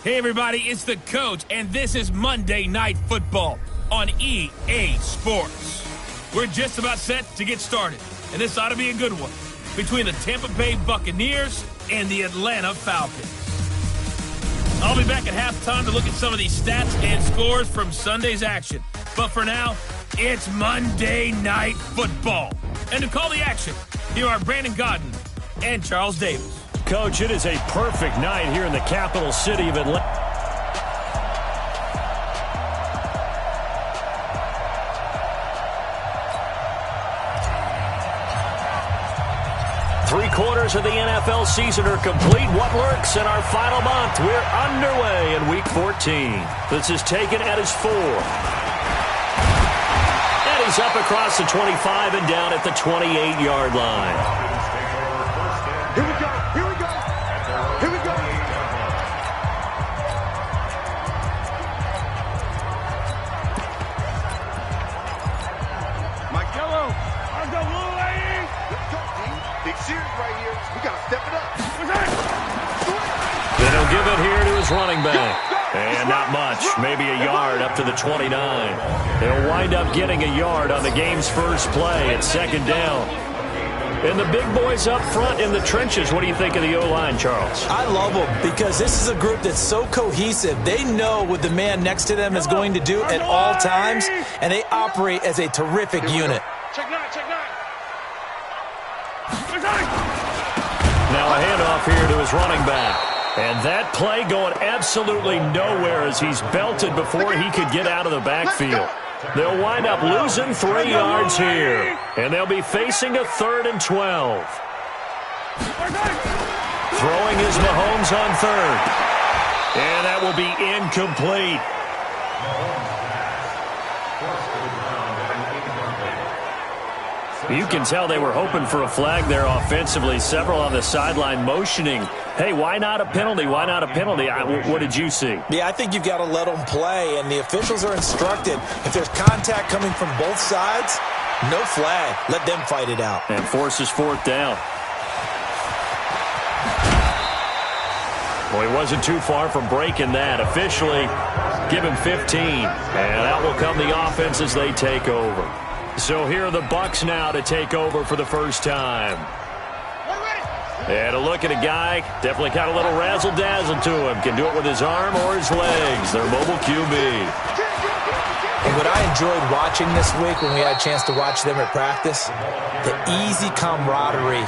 Hey, everybody, it's the coach, and this is Monday Night Football on EA Sports. We're just about set to get started, and this ought to be a good one between the Tampa Bay Buccaneers and the Atlanta Falcons. I'll be back at halftime to look at some of these stats and scores from Sunday's action. But for now, it's Monday Night Football. And to call the action, here are Brandon Godden and Charles Davis. Coach, it is a perfect night here in the capital city of Atlanta. Three-quarters of the NFL season are complete. What lurks in our final month? We're underway in Week 14. This is taken at his 4. And he's up across the 25 and down at the 28-yard line. Here we go. Here we go. Here we go. Mike Yellow. On the way. Let's go, team. Big series right here. We got to step it up. Then he'll give it here to his running back. And not much. Maybe a yard up to the 29. They'll wind up getting a yard on the game's first play at second down. And the big boys up front in the trenches, what do you think of the O-line, Charles? I love them because this is a group that's so cohesive. They know what the man next to them is going to do at all times, and they operate as a terrific unit. Check nine, check nine. Now a handoff here to his running back. And that play going absolutely nowhere as he's belted before he could get out of the backfield. They'll wind up losing 3 yards here. And they'll be facing a 3rd and 12. Throwing is Mahomes on 3rd. And that will be incomplete. You can tell they were hoping for a flag there offensively. Several on the sideline motioning. Hey, why not a penalty? Why not a penalty? What did you see? Yeah, I think you've got to let them play, and the officials are instructed. If there's contact coming from both sides, no flag. Let them fight it out. And forces 4th down. Well, he wasn't too far from breaking that. Officially, give him 15. And out will come the offense as they take over. So here are the Bucs now to take over for the first time. And a look at a guy, definitely got a little razzle-dazzle to him. Can do it with his arm or his legs. Their mobile QB. And what I enjoyed watching this week when we had a chance to watch them at practice, the easy camaraderie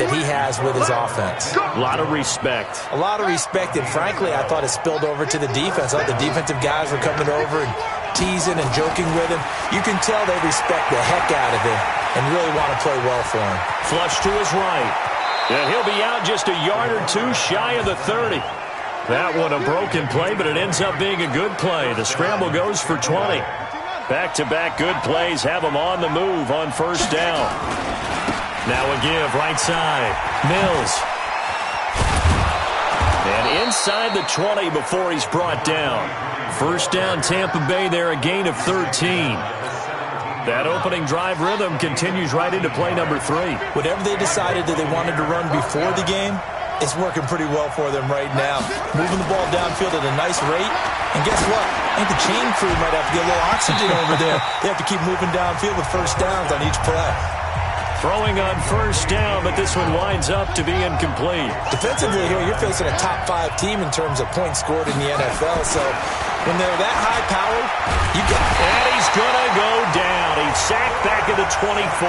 that he has with his offense. A lot of respect. A lot of respect, and frankly, I thought it spilled over to the defense. I thought the defensive guys were coming over and teasing and joking with him. You can tell they respect the heck out of him and really want to play well for him. Flush to his right. And he'll be out just a yard or two shy of the 30. That one a broken play, but it ends up being a good play. The scramble goes for 20. Back-to-back good plays have them on the move on first down. Now a give right side. Mills. And inside the 20 before he's brought down. First down Tampa Bay there, a gain of 13. That opening drive rhythm continues right into play number 3. Whatever they decided that they wanted to run before the game, it's working pretty well for them right now. Moving the ball downfield at a nice rate. And guess what? I think the chain crew might have to get a little oxygen over there. They have to keep moving downfield with first downs on each play. Throwing on first down, but this one winds up to be incomplete. Defensively here, you're facing a top 5 team in terms of points scored in the NFL. So when they're that high-powered, you got it. And he's going to go down. He's sacked back at the 24.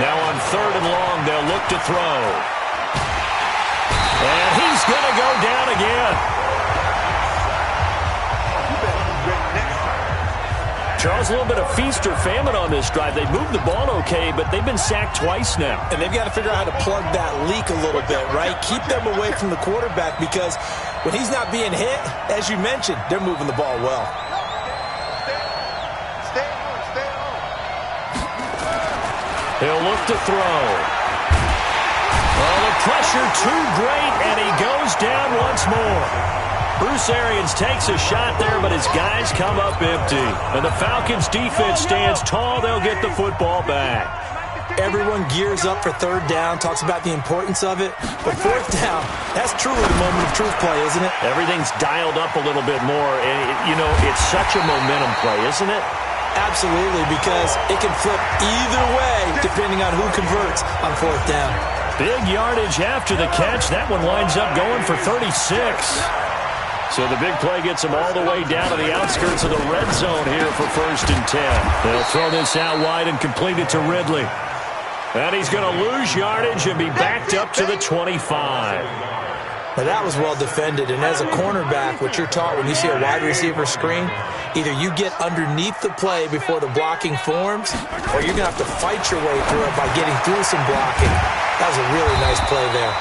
Now on 3rd and long, they'll look to throw. And he's going to go down again. Charles, a little bit of feast or famine on this drive. They moved the ball okay, but they've been sacked twice now. And they've got to figure out how to plug that leak a little bit, right? Keep them away from the quarterback because when he's not being hit, as you mentioned, they're moving the ball well. He'll look to throw. Oh, the pressure too great, and he goes down once more. Bruce Arians takes a shot there, but his guys come up empty. And the Falcons' defense stands tall. They'll get the football back. Everyone gears up for third down, talks about the importance of it. But fourth down, that's truly the moment of truth play, isn't it? Everything's dialed up a little bit more. And, it's such a momentum play, isn't it? Absolutely, because it can flip either way depending on who converts on fourth down. Big yardage after the catch. That one winds up going for 36. So the big play gets them all the way down to the outskirts of the red zone here for 1st and 10. They'll throw this out wide and complete it to Ridley. And he's going to lose yardage and be backed up to the 25. Now, that was well defended, and as a cornerback, what you're taught when you see a wide receiver screen, either you get underneath the play before the blocking forms, or you're going to have to fight your way through it by getting through some blocking. That was a really nice play there.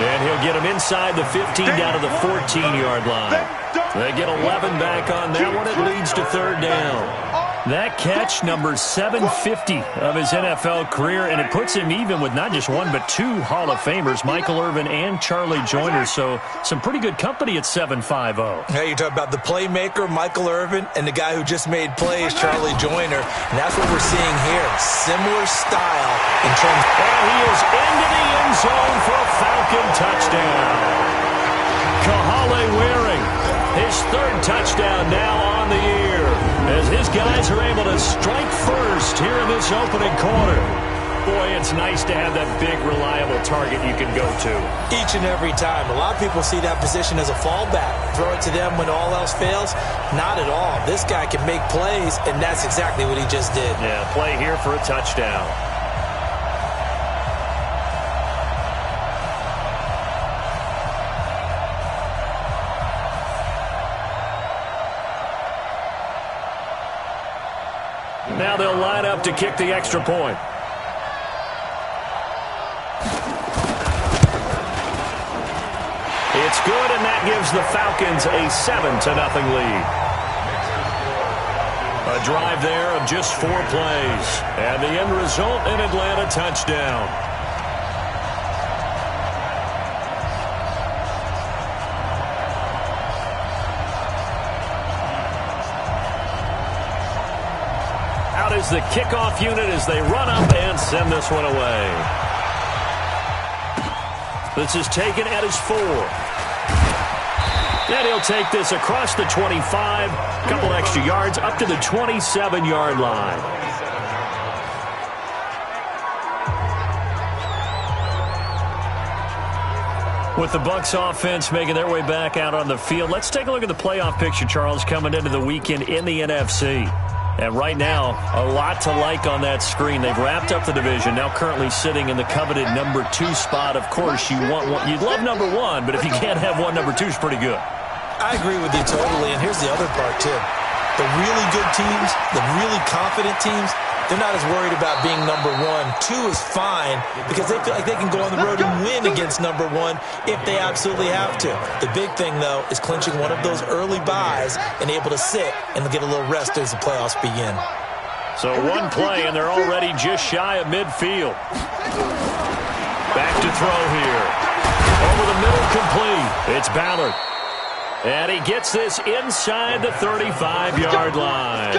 And he'll get him inside the 15 down to the 14-yard line. They get 11 back on that one. It leads to third down. That catch, number 750 of his NFL career, and it puts him even with not just one but two Hall of Famers, Michael Irvin and Charlie Joyner. So some pretty good company at 750. Hey, you talk about the playmaker, Michael Irvin, and the guy who just made plays, Charlie Joyner. And that's what we're seeing here. Similar style in terms of... And he is into the end zone for a Falcon touchdown. Kahale Waring, his third touchdown now on the year, as his guys are able to strike first here in this opening quarter. Boy, it's nice to have that big, reliable target you can go to. Each and every time. A lot of people see that position as a fallback. Throw it to them when all else fails. Not at all. This guy can make plays, and that's exactly what he just did. Yeah, play here for a touchdown. Now they'll line up to kick the extra point. It's good, and that gives the Falcons a 7-0 lead. A drive there of just 4 plays. And the end result, an Atlanta touchdown. Is the kickoff unit as they run up and send this one away. This is taken at his 4. And he'll take this across the 25, a couple extra yards up to the 27-yard line. With the Bucs offense making their way back out on the field, let's take a look at the playoff picture, Charles, coming into the weekend in the NFC. And right now, a lot to like on that screen. They've wrapped up the division, now currently sitting in the coveted number 2 spot. Of course, you'd love number 1, but if you can't have one, number 2 is pretty good. I agree with you totally, and here's the other part, too. The really good teams, the really confident teams, they're not as worried about being number 1. 2 is fine because they feel like they can go on the road and win against number 1 if they absolutely have to. The big thing, though, is clinching one of those early byes and able to sit and get a little rest as the playoffs begin. So one play, and they're already just shy of midfield. Back to throw here. Over the middle, complete. It's Ballard. And he gets this inside the 35-yard line.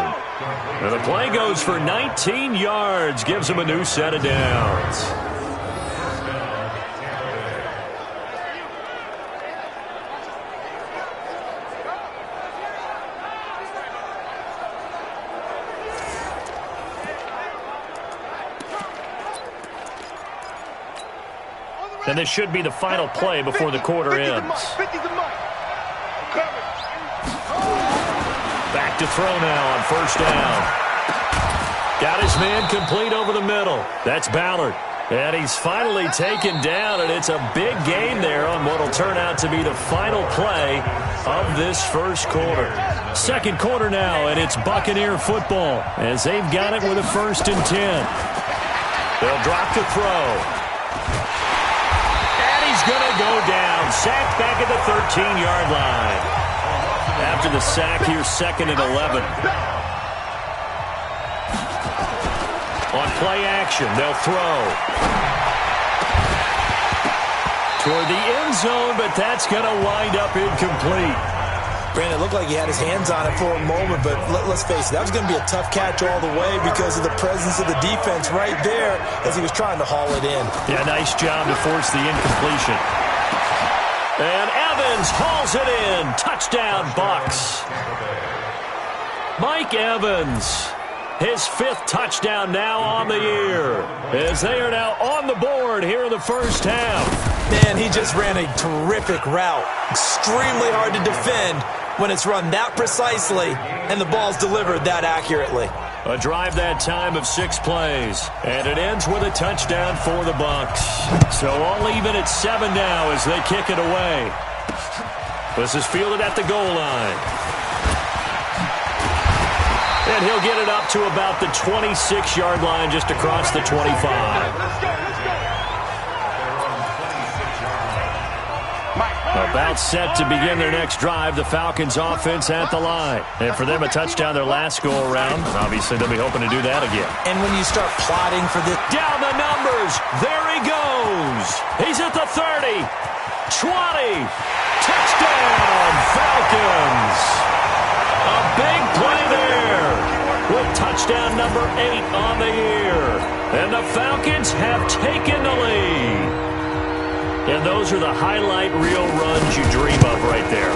And the play goes for 19 yards, gives him a new set of downs. And this should be the final play before the quarter ends. Back to throw now on first down. Got his man complete over the middle. That's Ballard. And he's finally taken down, and it's a big gain there on what will turn out to be the final play of this first quarter. Second quarter now, and it's Buccaneer football as they've got it with a 1st and 10. They'll drop to throw. And he's going to go down. Sacked back at the 13-yard line. After the sack, here's 2nd and 11. On play action, they'll throw. Toward the end zone, but that's going to wind up incomplete. Brandon, it looked like he had his hands on it for a moment, but let's face it, that was going to be a tough catch all the way because of the presence of the defense right there as he was trying to haul it in. Yeah, nice job to force the incompletion. And Evans hauls it in. Touchdown, Bucs. Mike Evans, his 5th touchdown now on the year, as they are now on the board here in the first half. Man, he just ran a terrific route. Extremely hard to defend when it's run that precisely and the ball's delivered that accurately. A drive that time of 6 plays, and it ends with a touchdown for the Bucs. So all even at 7 now as they kick it away. This is fielded at the goal line. And he'll get it up to about the 26-yard line just across the 25. About set to begin their next drive, the Falcons offense at the line. And for them, a touchdown their last go-around. Obviously, they'll be hoping to do that again. And when you start plotting for this... Down the numbers. There he goes. He's at the 30. 20. Touchdown, Falcons. A big play there with touchdown number 8 on the year. And the Falcons have taken the lead. And those are the highlight reel runs you dream of right there.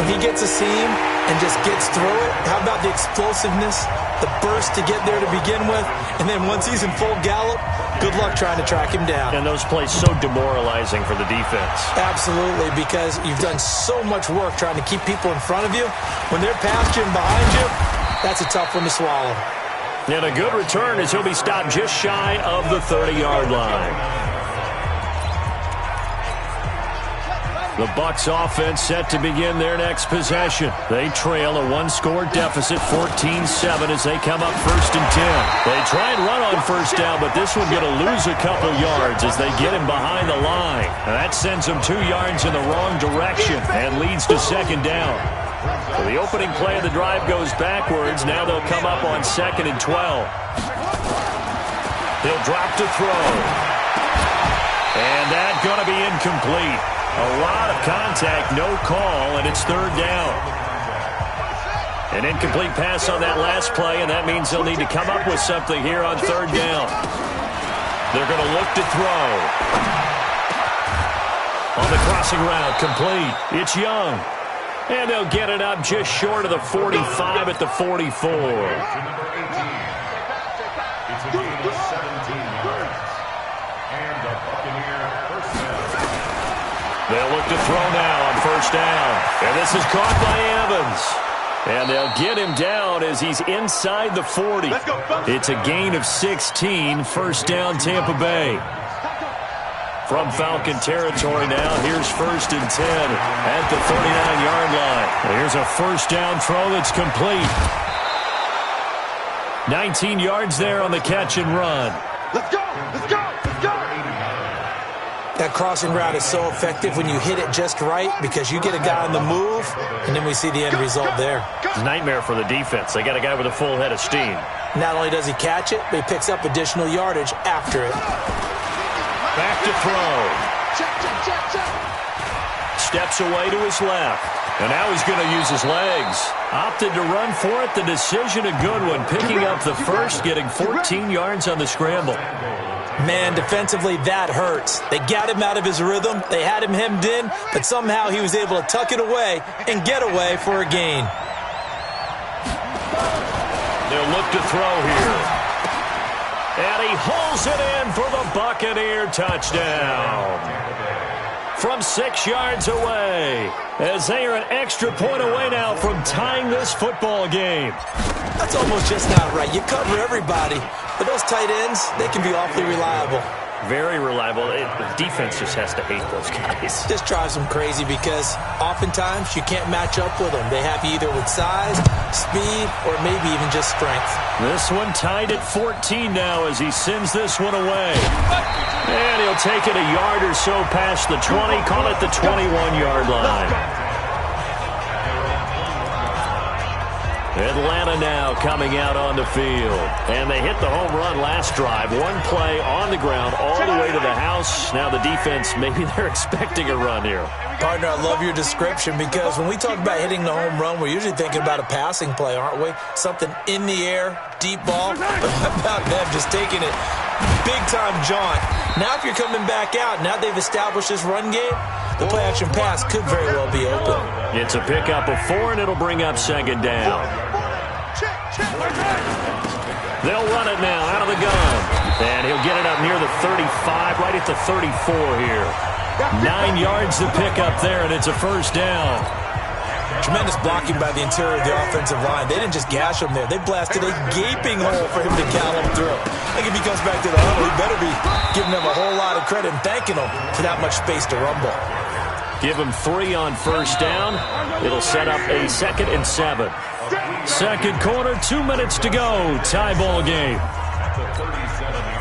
When he gets a seam and just gets through it, how about the explosiveness, the burst to get there to begin with, and then once he's in full gallop, good luck trying to track him down. And those plays so demoralizing for the defense. Absolutely, because you've done so much work trying to keep people in front of you. When they're past you and behind you, that's a tough one to swallow. And a good return as he'll be stopped just shy of the 30-yard line. The Bucs offense set to begin their next possession. They trail a one-score deficit, 14-7, as they come up 1st and 10. They try and run on first down, but this one going to lose a couple yards as they get him behind the line. And that sends them 2 yards in the wrong direction and leads to 2nd down. So the opening play of the drive goes backwards. Now they'll come up on 2nd and 12. He'll drop to throw. And that's going to be incomplete. A lot of contact, no call, and it's 3rd down. An incomplete pass on that last play, and that means they'll need to come up with something here on 3rd down. They're going to look to throw. On the crossing route, complete. It's Young. And they'll get it up just short of the 45 at the 44. They'll look to throw now on 1st down. And this is caught by Evans. And they'll get him down as he's inside the 40. It's a gain of 16, 1st down Tampa Bay. From Falcon territory now, here's 1st and 10 at the 39-yard line. And here's a 1st down throw that's complete. 19 yards there on the catch and run. Let's go! Let's go! Let's go! That crossing route is so effective when you hit it just right because you get a guy on the move, and then we see the end result there. Nightmare for the defense. They got a guy with a full head of steam. Not only does he catch it, but he picks up additional yardage after it. Back to throw. Steps away to his left. And now he's going to use his legs. Opted to run for it. The decision a good one. Picking up the first, getting 14 yards on the scramble. Man, defensively, that hurts. They got him out of his rhythm. They had him hemmed in, but somehow he was able to tuck it away and get away for a gain. They'll look to throw here. And he hauls it in for the Buccaneer touchdown. From 6 yards away, as they are an extra point away now from tying this football game. That's almost just not right. You cover everybody, but those tight ends, they can be awfully reliable. Very reliable. The defense just has to hate those guys. This drives them crazy because oftentimes you can't match up with them. They have you either with size, speed, or maybe even just strength. This one tied at 14 now as he sends this one away. And he'll take it a yard or so past the 20, call it the 21-yard line. Atlanta now coming out on the field. And they hit the home run last drive. One play on the ground all the way to the house. Now the defense, maybe they're expecting a run here. Partner, I love your description because when we talk about hitting the home run, we're usually thinking about a passing play, aren't we? Something in the air, deep ball. But how about them just taking it big-time jaunt? Now if you're coming back out, now they've established this run game, the play-action pass could very well be open. It's a pickup of 4, and it'll bring up second down. They'll run it now out of the gun. And he'll get it up near the 35, right at the 34 here. 9 yards to pick up there, and it's a first down. Tremendous blocking by the interior of the offensive line. They didn't just gash him there. They blasted a gaping hole for him to gallop through. I think if he comes back to the huddle, he better be giving them a whole lot of credit and thanking them for that much space to rumble. Give him 3 on first down. It'll set up a 2nd and 7. Second quarter, 2 minutes to go. Tie ball game.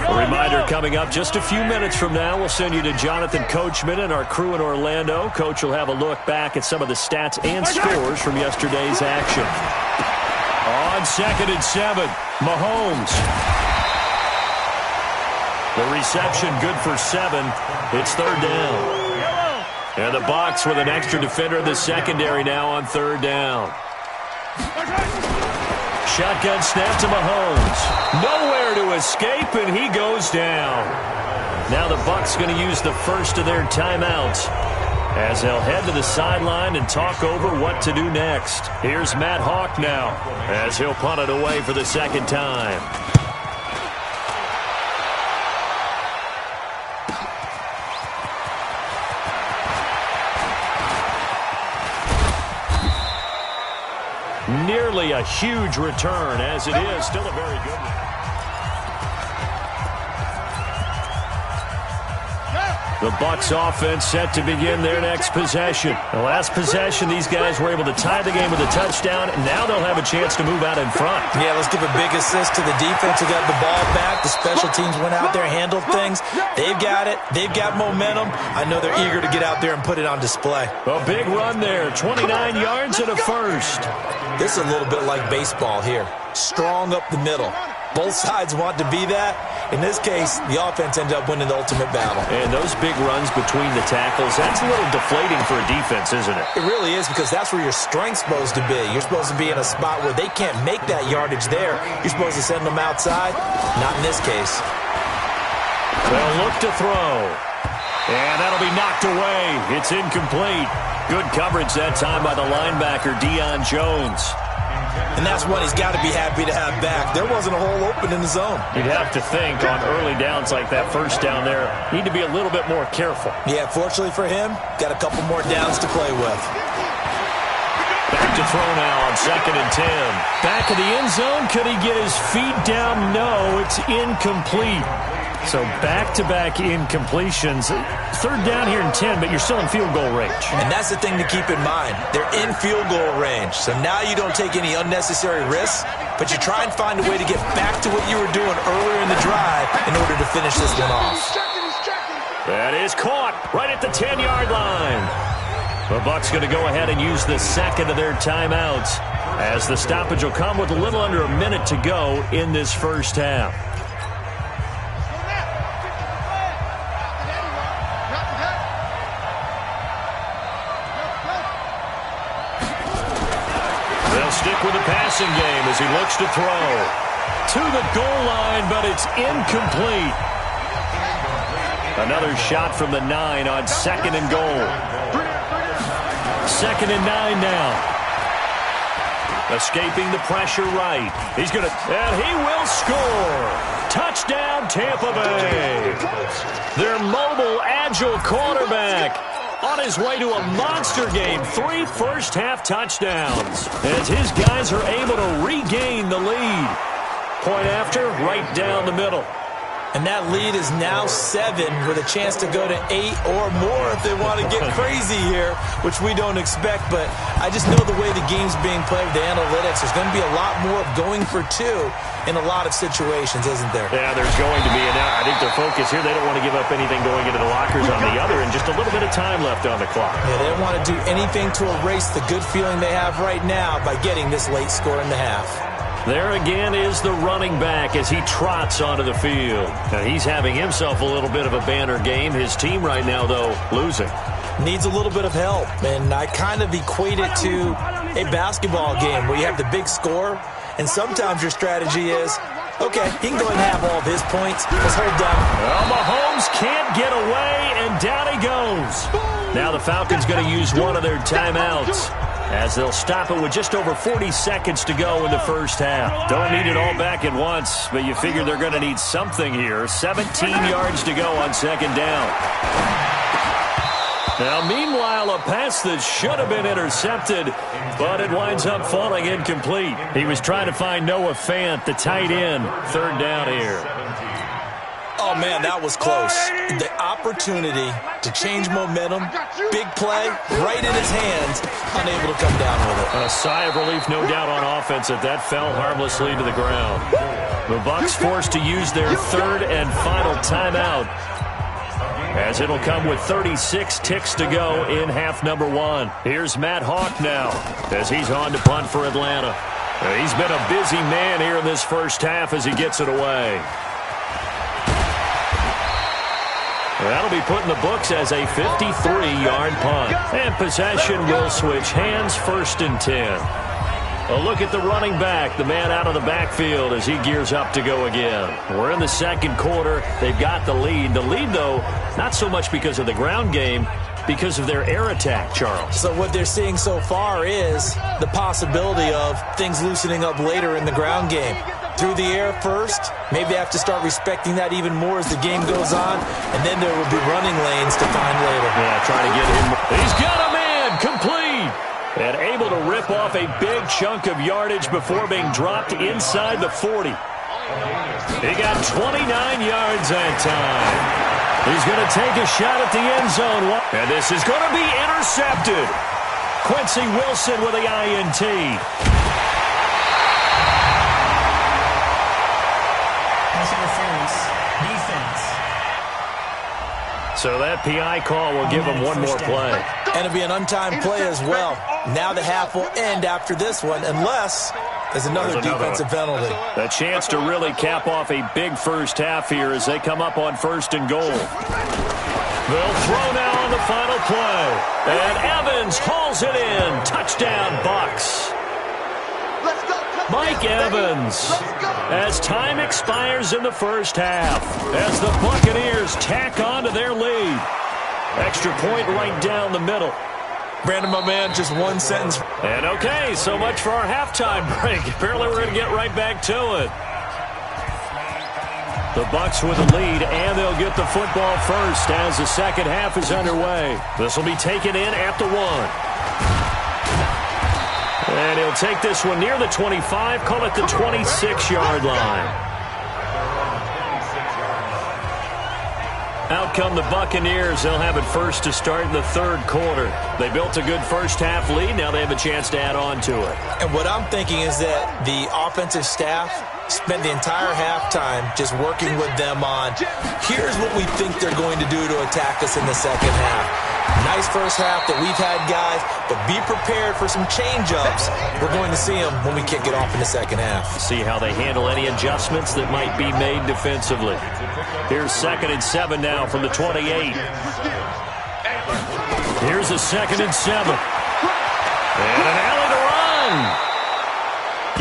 A reminder coming up just a few minutes from now. We'll send you to Jonathan Coachman and our crew in Orlando. Coach will have a look back at some of the stats and scores from yesterday's action. On 2nd and 7, Mahomes. The reception good for 7. It's 3rd down. And the Bucs with an extra defender in the secondary now on 3rd down. Shotgun snap to Mahomes. Nowhere to escape, and he goes down. Now the Bucs going to use the first of their timeouts as they'll head to the sideline and talk over what to do next. Here's Matt Hawk now as he'll punt it away for the second time. Nearly a huge return, as it is still a very good one. The Bucs offense set to begin their next possession. The last possession, these guys were able to tie the game with a touchdown, and now they'll have a chance to move out in front. Yeah, let's give a big assist to the defense who got the ball back. The special teams went out there, handled things. They've got it. They've got momentum. I know they're eager to get out there and put it on display. A big run there, 29 yards and a first. This is a little bit like baseball here. Strong up the middle. Both sides want to be that. In this case, the offense ended up winning the ultimate battle. And those big runs between the tackles, that's a little deflating for a defense, isn't it? It really is, because that's where your strength's supposed to be. You're supposed to be in a spot where they can't make that yardage there. You're supposed to send them outside. Not in this case. They'll look to throw. And that'll be knocked away. It's incomplete. Good coverage that time by the linebacker, Deion Jones. And that's one he's got to be happy to have back. There wasn't a hole open in the zone. You'd have to think on early downs like that first down there, need to be a little bit more careful. Yeah, fortunately for him, got a couple more downs to play with. Back to throw now on 2nd and 10. Back of the end zone. Could he get his feet down? No, it's incomplete. So back-to-back incompletions. 3rd down here in 10, but you're still in field goal range. And that's the thing to keep in mind. They're in field goal range. So now you don't take any unnecessary risks, but you try and find a way to get back to what you were doing earlier in the drive in order to finish this one off. That is caught right at the 10-yard line. The Bucs going to go ahead and use the second of their timeouts as the stoppage will come with a little under a minute to go in this first half. Stick with the passing game as he looks to throw. To the goal line, but it's incomplete. Another shot from the 9 on 2nd and goal. 2nd and 9 now. Escaping the pressure right. He's going to, and he will score. Touchdown, Tampa Bay. Their mobile, agile quarterback on his way to a monster game. 3 first-half touchdowns as his guys are able to regain the lead. Point after, right down the middle. And that lead is now 7 with a chance to go to 8 or more if they want to get crazy here, which we don't expect. But I just know the way the game's being played with the analytics, there's going to be a lot more of going for 2 in a lot of situations, isn't there? Yeah, there's going to be. And I think their focus here, they don't want to give up anything going into the lockers on the other, and just a little bit of time left on the clock. Yeah, they don't want to do anything to erase the good feeling they have right now by getting this late score in the half. There again is the running back as he trots onto the field. Now, he's having himself a little bit of a banner game. His team right now, though, losing. Needs a little bit of help, and I kind of equate it to a basketball game where you have the big score, and sometimes your strategy is, okay, he can go ahead and have all of his points. Let's hold down. Well, Mahomes can't get away, and down he goes. Now the Falcons going to use one of their timeouts, as they'll stop it with just over 40 seconds to go in the first half. Don't need it all back at once, but you figure they're going to need something here. 17 yards to go on second down. Now, meanwhile, a pass that should have been intercepted, but it winds up falling incomplete. He was trying to find Noah Fant, the tight end. Third down here. Oh, man, that was close. The opportunity to change momentum, big play, right in his hands, unable to come down with it. A sigh of relief, no doubt, on offense that fell harmlessly to the ground. The Bucs forced to use their third and final timeout, as it'll come with 36 ticks to go in half number 1. Here's Matt Hawk now, as he's on to punt for Atlanta. He's been a busy man here in this first half as he gets it away. That'll be put in the books as a 53-yard punt. And possession will switch hands, 1st and 10. A look at the running back, the man out of the backfield as he gears up to go again. We're in the second quarter. They've got the lead. The lead, though, not so much because of the ground game, because of their air attack, Charles. So what they're seeing so far is the possibility of things loosening up later in the ground game. Through the air first, maybe they have to start respecting that even more as the game goes on, and then there will be running lanes to find later. Yeah, trying to get him. He's got a man, complete, and able to rip off a big chunk of yardage before being dropped inside the 40. He got 29 yards that time. He's going to take a shot at the end zone, and this is going to be intercepted. Quincy Wilson with the INT. So that PI call will give him one more play. And it'll be an untimed play as well. Now the half will end after this one, unless there's another defensive penalty. A chance to really cap off a big first half here as they come up on 1st and goal. They'll throw now on the final play. And Evans hauls it in. Touchdown, Bucs. Mike Evans, as time expires in the first half, as the Buccaneers tack on to their lead. Extra point right down the middle. Brandon, my man, just one sentence. And okay, so much for our halftime break. Apparently we're going to get right back to it. The Bucs with the lead, and they'll get the football first as the second half is underway. This will be taken in at the 1. And he'll take this one near the 25, call it the 26-yard line. Out come the Buccaneers. They'll have it first to start in the third quarter. They built a good first half lead. Now they have a chance to add on to it. And what I'm thinking is that the offensive staff spent the entire halftime just working with them on, here's what we think they're going to do to attack us in the second half. Nice first half that we've had, guys, but be prepared for some change-ups. We're going to see them when we kick it off in the second half. See how they handle any adjustments that might be made defensively. Here's 2nd and 7 now from the 28. Here's a 2nd and 7. And an alley to run.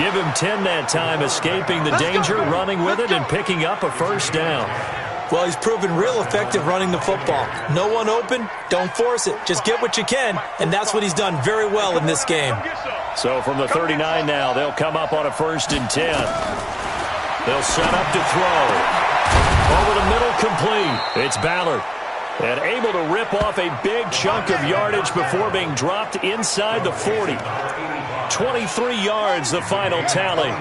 Give him 10 that time, escaping the danger, running with it, and picking up a first down. Well, he's proven real effective running the football. No one open, don't force it. Just get what you can, and that's what he's done very well in this game. So from the 39 now, they'll come up on a 1st and 10. They'll set up to throw. Over the middle, complete. It's Ballard. And able to rip off a big chunk of yardage before being dropped inside the 40. 23 yards, the final tally.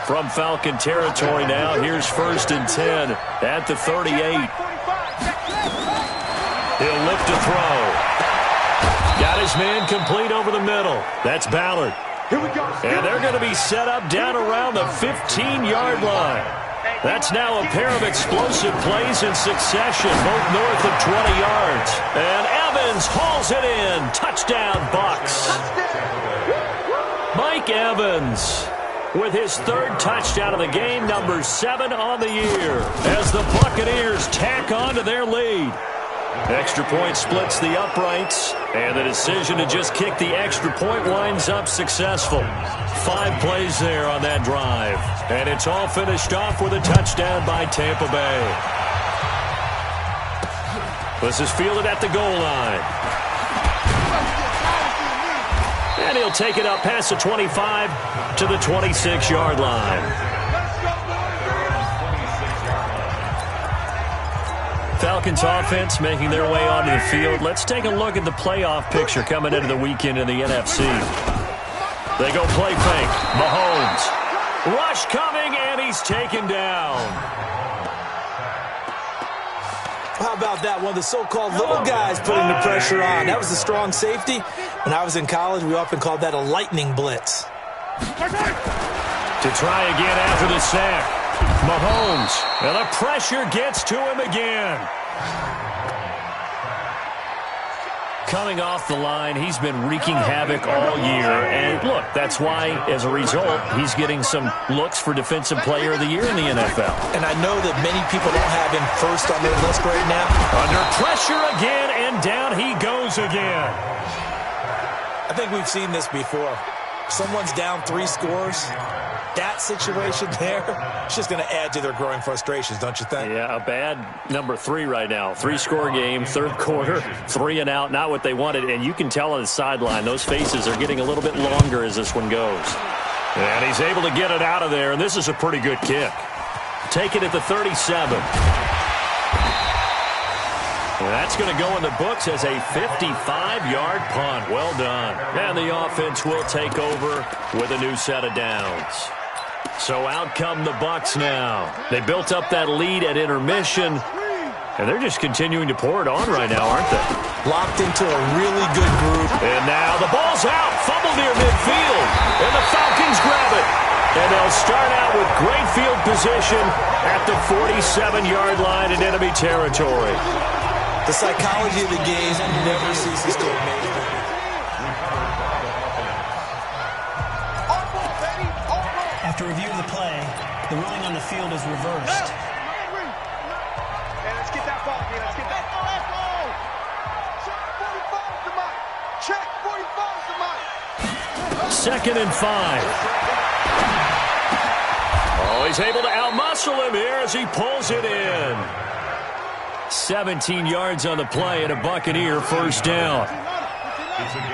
from Falcon territory now. Here's 1st and 10 at the 38. He'll lift to throw. Got his man complete over the middle. That's Ballard. Here we go. And they're going to be set up down around the 15-yard line. That's now a pair of explosive plays in succession, both north of 20 yards. And Evans hauls it in. Touchdown, Bucs. Mike Evans with his 3rd touchdown of the game, number 7 on the year, as the Buccaneers tack on to their lead. Extra point splits the uprights, and the decision to just kick the extra point winds up successful. 5 plays there on that drive, and it's all finished off with a touchdown by Tampa Bay. This is fielded at the goal line. And he'll take it up past the 25 to the 26-yard line. Falcons offense making their way onto the field. Let's take a look at the playoff picture coming into the weekend in the NFC. They go play fake. Mahomes. Rush coming, and he's taken down. How about that? One of the so-called little guys putting the pressure on. That was a strong safety. When I was in college, we often called that a lightning blitz. To try again after the sack. Mahomes, and the pressure gets to him again. Coming off the line, he's been wreaking havoc all year. And look, that's why, as a result, he's getting some looks for Defensive Player of the Year in the NFL. And I know that many people don't have him first on their list right now. Under pressure again, and down he goes again. I think we've seen this before. Someone's down 3 scores. That situation there, it's just going to add to their growing frustrations, don't you think? Yeah, a bad number 3 right now. 3-score game, 3rd quarter, 3 and out, not what they wanted. And you can tell on the sideline, those faces are getting a little bit longer as this one goes. And he's able to get it out of there, and this is a pretty good kick. Take it at the 37. And that's going to go in the books as a 55-yard punt. Well done. And the offense will take over with a new set of downs. So out come the Bucs now. They built up that lead at intermission, and they're just continuing to pour it on right now, aren't they? Locked into a really good group. And now the ball's out. Fumble near midfield. And the Falcons grab it. And they'll start out with great field position at the 47-yard line in enemy territory. The psychology of the game never ceases to amaze me. After review of the play, the ruling on the field is reversed. Hey, let's get that ball, man. Let's get that ball. Check 45 is the mic. Check 45 is the mic. 2nd and 5. Oh, he's able to outmuscle him here as he pulls it in. 17 yards on the play and a Buccaneer 1st down.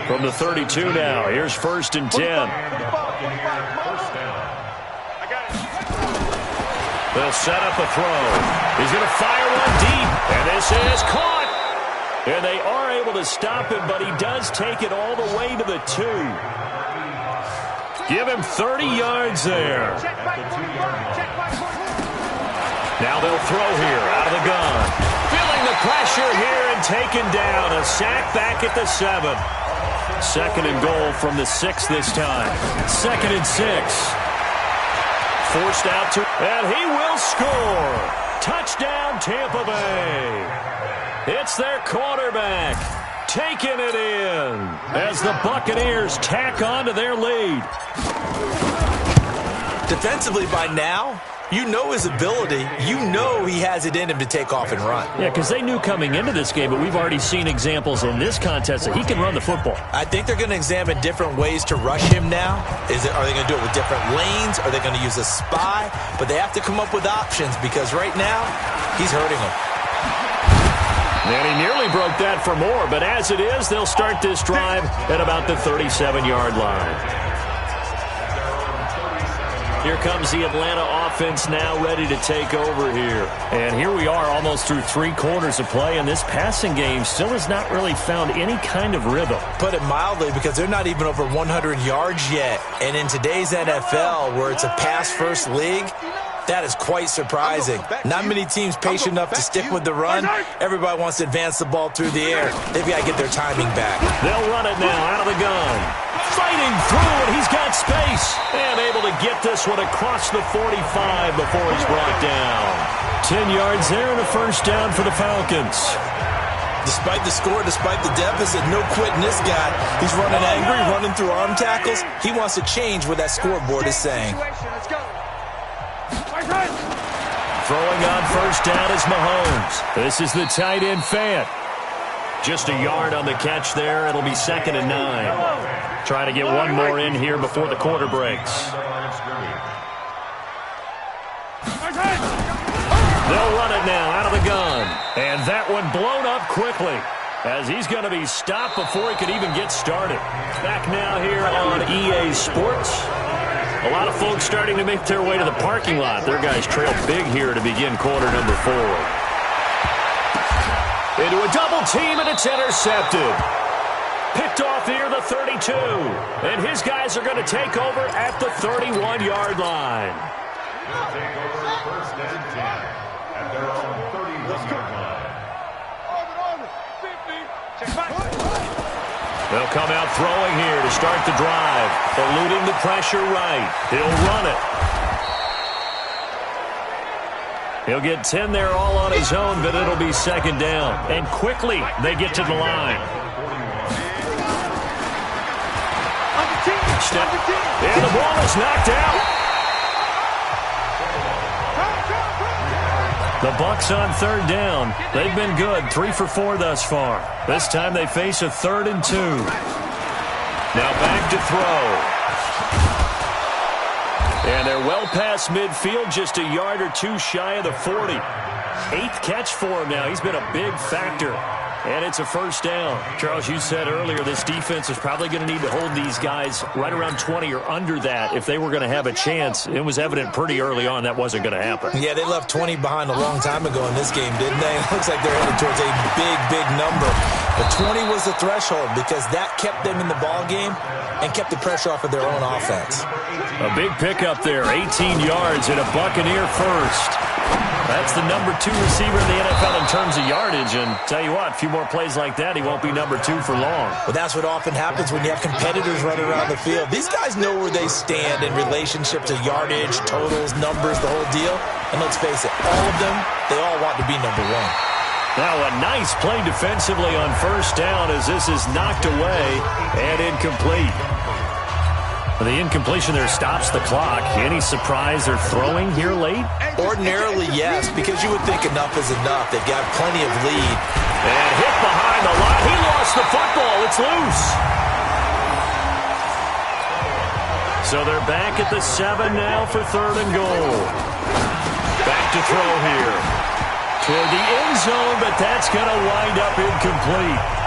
From the 32 now, here's 1st and 10. They'll set up a throw. He's going to fire one deep, and this is caught. And they are able to stop him, but he does take it all the way to the 2. Give him 30 yards there. Now they'll throw here out of the gun. Feeling the pressure here and taken down. A sack back at the 7. 2nd and goal from the 6 this time. 2nd and 6. Forced out to, and he will score. Touchdown, Tampa Bay. It's their quarterback taking it in as the Buccaneers tack on to their lead. Defensively by now, you know his ability. You know he has it in him to take off and run. Yeah, because they knew coming into this game, but we've already seen examples in this contest that he can run the football. I think they're going to examine different ways to rush him now. Are they going to do it with different lanes? Are they going to use a spy? But they have to come up with options because right now, he's hurting them. And he nearly broke that for more, but as it is, they'll start this drive at about the 37-yard line. Here comes the Atlanta offense now ready to take over here. And here we are almost through 3 quarters of play, and this passing game still has not really found any kind of rhythm. Put it mildly, because they're not even over 100 yards yet. And in today's NFL, where it's a pass-first league, that is quite surprising. Not many teams patient enough to stick with the run. Everybody wants to advance the ball through the air. They've got to get their timing back. They'll run it now out of the gun. Fighting through, and he's got space. And able to get this one across the 45 before he's brought down. 10 yards there and a first down for the Falcons. Despite the score, despite the deficit, no quitting this guy. He's running angry, running through arm tackles. He wants to change what that scoreboard is saying. Throwing on first down is Mahomes. This is the tight end Fant. Just a yard on the catch there. It'll be 2nd and 9. Trying to get one more in here before the quarter breaks. They'll run it now out of the gun. And that one blown up quickly, as he's going to be stopped before he could even get started. Back now here on EA Sports. A lot of folks starting to make their way to the parking lot. Their guys trailed big here to begin quarter number 4. Into a double team, and it's intercepted. Picked off here, the 32. And his guys are going to take over at the 31-yard line. Take over first and 10 at their own 31-yard line. They'll come out throwing here to start the drive. Eluding the pressure right. He'll run it. He'll get 10 there all on his own, but it'll be 2nd down. And quickly they get to the line. And the ball is knocked out. The Bucs on 3rd down. They've been good, 3 for 4 thus far. This time they face a 3rd and 2. Now back to throw. And they're well past midfield, just a yard or 2 shy of the 40. 8th catch for him now. He's been a big factor. And it's a first down. Charles, you said earlier this defense is probably going to need to hold these guys right around 20 or under that if they were going to have a chance. It was evident pretty early on that wasn't going to happen. Yeah, they left 20 behind a long time ago in this game, didn't they? It looks like they're headed towards a big, big number. But 20 was the threshold because that kept them in the ball game and kept the pressure off of their own offense. A big pickup there, 18 yards and a Buccaneer first. That's the number 2 receiver in the NFL in terms of yardage, and tell you what, a few more plays like that, he won't be number 2 for long. Well, that's what often happens when you have competitors running around the field. These guys know where they stand in relationship to yardage, totals, numbers, the whole deal. And let's face it, all of them, they all want to be number 1. Now a nice play defensively on first down as this is knocked away and incomplete. The incompletion there stops the clock. Any surprise they're throwing here late? Ordinarily, yes, because you would think enough is enough. They've got plenty of lead. And hit behind the line. He lost the football. It's loose. So they're back at the 7 now for 3rd and goal. Back to throw here. Toward the end zone, but that's going to wind up incomplete.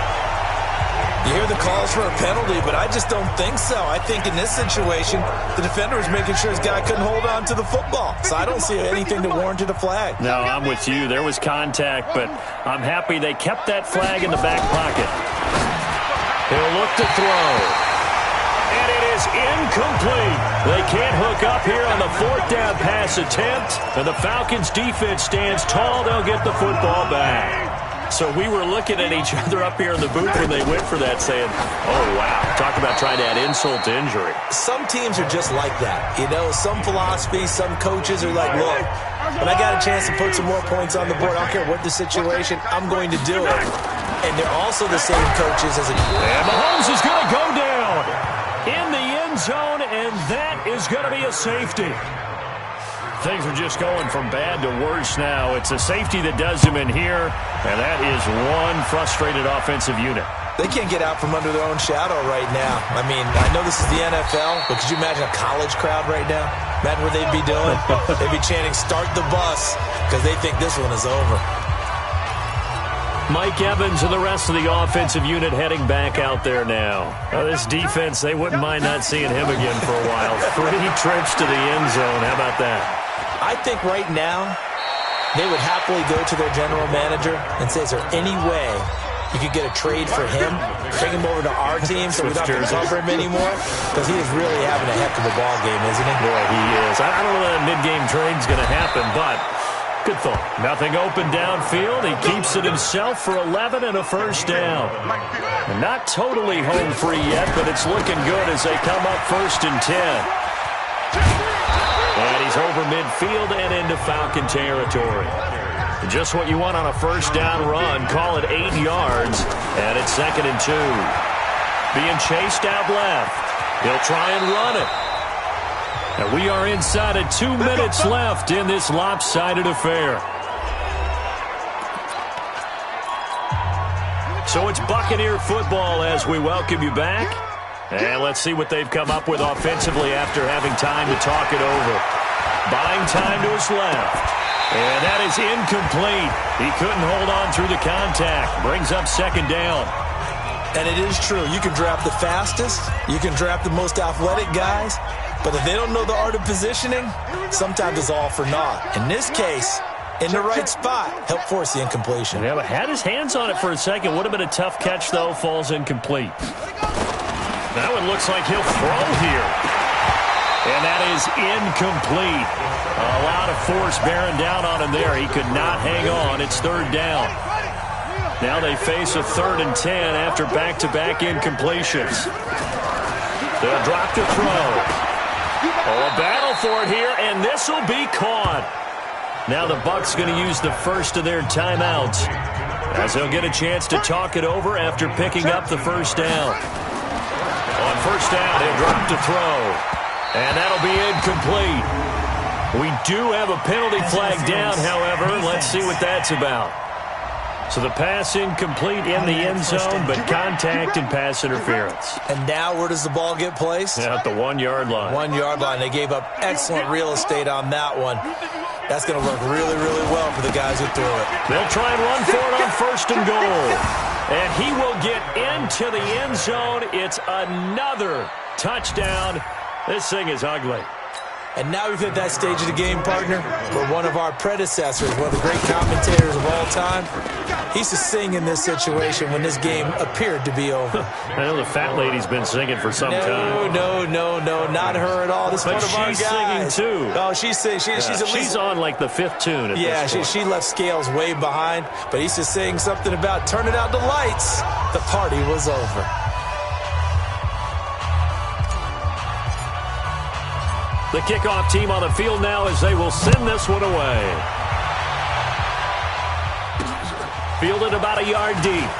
You hear the calls for a penalty, but I just don't think so. I think in this situation, the defender was making sure his guy couldn't hold on to the football. So I don't see anything that warranted a flag. No, I'm with you. There was contact, but I'm happy they kept that flag in the back pocket. He'll look to throw. And it is incomplete. They can't hook up here on the 4th down pass attempt. And the Falcons defense stands tall. They'll get the football back. So we were looking at each other up here in the booth when they went for that saying, oh, wow, talk about trying to add insult to injury. Some teams are just like that. You know, some philosophies, some coaches are like, look, when I got a chance to put some more points on the board, I don't care what the situation, I'm going to do it. And they're also the same coaches as a... And Mahomes is going to go down in the end zone, and that is going to be a safety. Things are just going from bad to worse now. It's a safety that does him in here, and that is one frustrated offensive unit. They can't get out from under their own shadow right now. I mean, I know this is the NFL, but could you imagine a college crowd right now? Imagine what they'd be doing. They'd be chanting, start the bus, because they think this one is over. Mike Evans and the rest of the offensive unit heading back out there now. This defense, they wouldn't mind not seeing him again for a while. 3 trips to the end zone. How about that? I think right now they would happily go to their general manager and say, is there any way you could get a trade for him, bring him over to our team so we don't have to cover him anymore? Because he is really having a heck of a ball game, isn't he? Boy, he is. I don't know that mid-game trade's going to happen, but good thought. Nothing open downfield. He keeps it himself for 11 and a first down. Not totally home free yet, but it's looking good as they come up 1st and 10. And he's over midfield and into Falcon territory. Just what you want on a first down run. Call it 8 yards, and it's 2nd and 2. Being chased out left. He'll try and run it. And we are inside of 2 minutes left in this lopsided affair. So it's Buccaneer football as we welcome you back. And let's see what they've come up with offensively after having time to talk it over. Buying time to his left. And that is incomplete. He couldn't hold on through the contact. Brings up 2nd down. And it is true. You can draft the fastest. You can draft the most athletic guys. But if they don't know the art of positioning, sometimes it's all for naught. In this case, in the right spot, help force the incompletion. Yeah, but had his hands on it for a second. Would have been a tough catch, though. Falls incomplete. That one looks like he'll throw here. And that is incomplete. A lot of force bearing down on him there. He could not hang on. It's 3rd down. Now they face a 3rd and 10 after back-to-back incompletions. They'll drop to throw. Oh, a battle for it here, and this will be caught. Now the Bucs going to use the first of their timeouts as they'll get a chance to talk it over after picking up the first down. On first down, he'll drop to throw. And that'll be incomplete. We do have a penalty flag down, however. Let's see what that's about. So the pass incomplete in the end zone, but contact and pass interference. And now where does the ball get placed? At the 1-yard line. 1-yard line. They gave up excellent real estate on that one. That's going to work really, really well for the guys who threw it. They'll try and run for it on 1st and goal. And he will get into the end zone. It's another touchdown. This thing is ugly. And now we've hit that stage of the game, partner, where one of our predecessors, one of the great commentators of all time, he used to sing in this situation when this game appeared to be over. I know the fat lady's been singing for some time. No, not her at all. This is one of our guys. She's singing too. Oh, she's singing. She's on like the 5th tune. Yeah, she left Scales way behind, but he used to sing something about turning out the lights. The party was over. The kickoff team on the field now as they will send this one away. Fielded about a yard deep.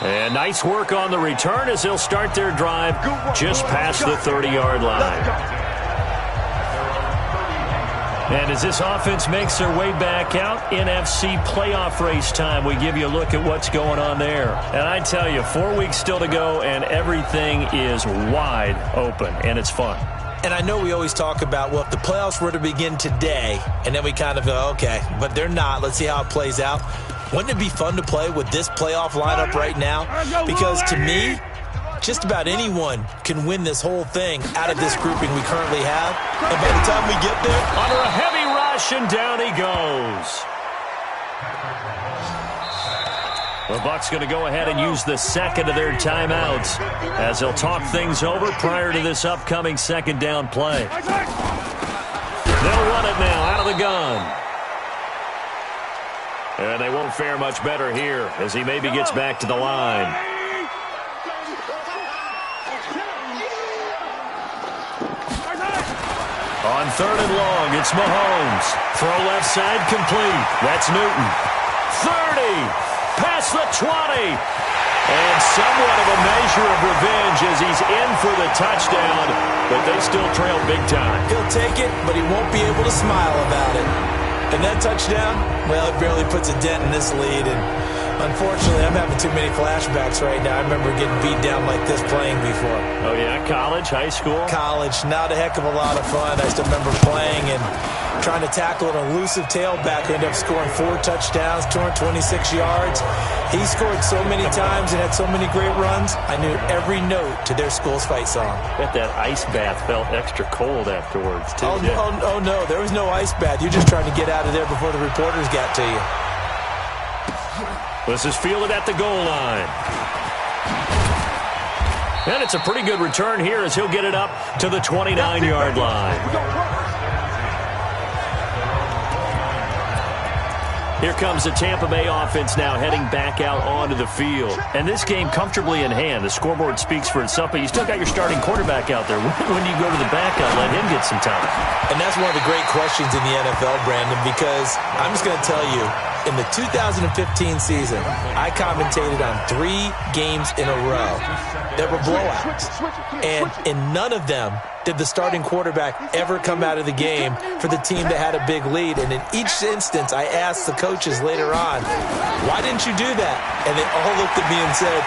And nice work on the return as they'll start their drive just past the 30-yard line. And as this offense makes their way back out, NFC playoff race time, we give you a look at what's going on there. And I tell you, 4 weeks still to go, and everything is wide open, and it's fun. And I know we always talk about, well, if the playoffs were to begin today, and then we kind of go, okay, but they're not. Let's see how it plays out. Wouldn't it be fun to play with this playoff lineup right now? Because to me, just about anyone can win this whole thing out of this grouping we currently have. And by the time we get there, under a heavy rush, and down he goes. The Bucs going to go ahead and use the second of their timeouts as they'll talk things over prior to this upcoming 2nd down play. They'll run it now out of the gun. And they won't fare much better here as he maybe gets back to the line. On 3rd and long, it's Mahomes. Throw left side complete. That's Newton. 30. Past the 20. And somewhat of a measure of revenge as he's in for the touchdown, but they still trail big time. He'll take it, but he won't be able to smile about it. And that touchdown, well, it barely puts a dent in this lead. And Unfortunately, I'm having too many flashbacks right now. I remember getting beat down like this playing before. Oh, yeah? College, high school? College, not a heck of a lot of fun. I still remember playing and trying to tackle an elusive tailback who ended up scoring 4 touchdowns, 226 yards. He scored so many times and had so many great runs, I knew every note to their school's fight song. Bet that ice bath felt extra cold afterwards, too. Oh, no, there was no ice bath. You're just trying to get out of there before the reporters got to you. This is fielded at the goal line. And it's a pretty good return here as he'll get it up to the 29-yard line. Here comes the Tampa Bay offense now heading back out onto the field. And this game comfortably in hand. The scoreboard speaks for itself, but you still got your starting quarterback out there. When do you go to the backup, let him get some time? And that's one of the great questions in the NFL, Brandon, because I'm just going to tell you, in the 2015 season, I commentated on 3 games in a row that were blowouts. And in none of them did the starting quarterback ever come out of the game for the team that had a big lead. And in each instance, I asked the coaches later on, why didn't you do that? And they all looked at me and said,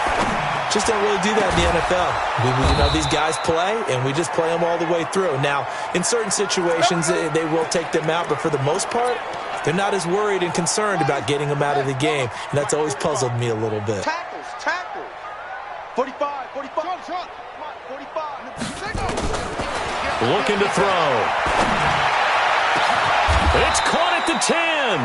just don't really do that in the NFL. These guys play, and we just play them all the way through. Now, in certain situations, they will take them out, but for the most part, they're not as worried and concerned about getting them out of the game, and that's always puzzled me a little bit. Tackles. 45. 45. Looking to throw. It's caught at the 10.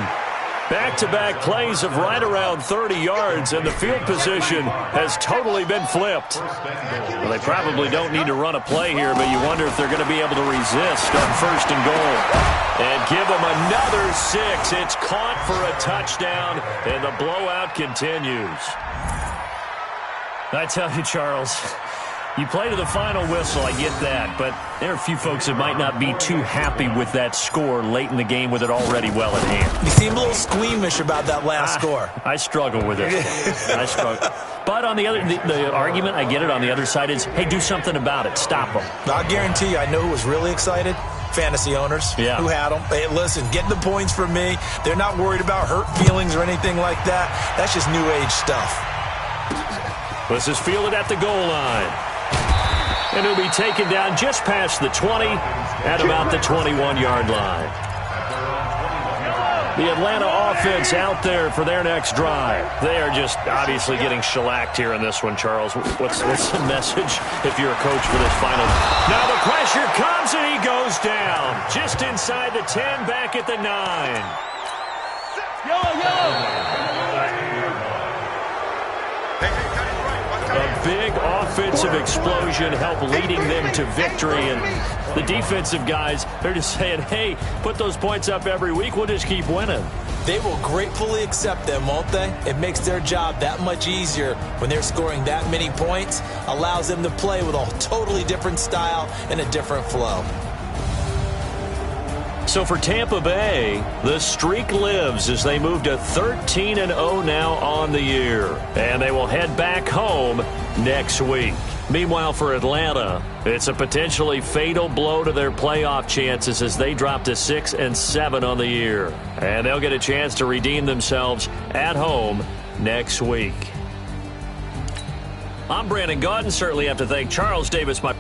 Back-to-back plays of right around 30 yards, and the field position has totally been flipped. Well, they probably don't need to run a play here, but you wonder if they're going to be able to resist on 1st and goal. And give them another 6. It's caught for a touchdown, and the blowout continues. I tell you, Charles, you play to the final whistle, I get that, but there are a few folks that might not be too happy with that score late in the game with it already well in hand. You seem a little squeamish about that last score. I struggle with it. I struggle. But on the other, the argument, I get it, on the other side is, hey, do something about it. Stop them. I'll guarantee you, I know who was really excited. Fantasy owners who had them. Hey, listen, get the points from me. They're not worried about hurt feelings or anything like that. That's just new age stuff. This is fielded at the goal line. And it'll be taken down just past the 20 at about the 21-yard line. The Atlanta offense out there for their next drive. They are just obviously getting shellacked here in this one, Charles. What's the message if you're a coach for this final? Now the pressure comes and he goes down. Just inside the 10, back at the 9. A big offensive explosion helped leading them to victory. And the defensive guys, they're just saying, hey, put those points up every week. We'll just keep winning. They will gratefully accept them, won't they? It makes their job that much easier when they're scoring that many points. Allows them to play with a totally different style and a different flow. So for Tampa Bay, the streak lives as they move to 13-0 now on the year. And they will head back home next week. Meanwhile, for Atlanta, it's a potentially fatal blow to their playoff chances as they drop to 6-7 on the year. And they'll get a chance to redeem themselves at home next week. I'm Brandon Gaudin. Certainly have to thank Charles Davis, my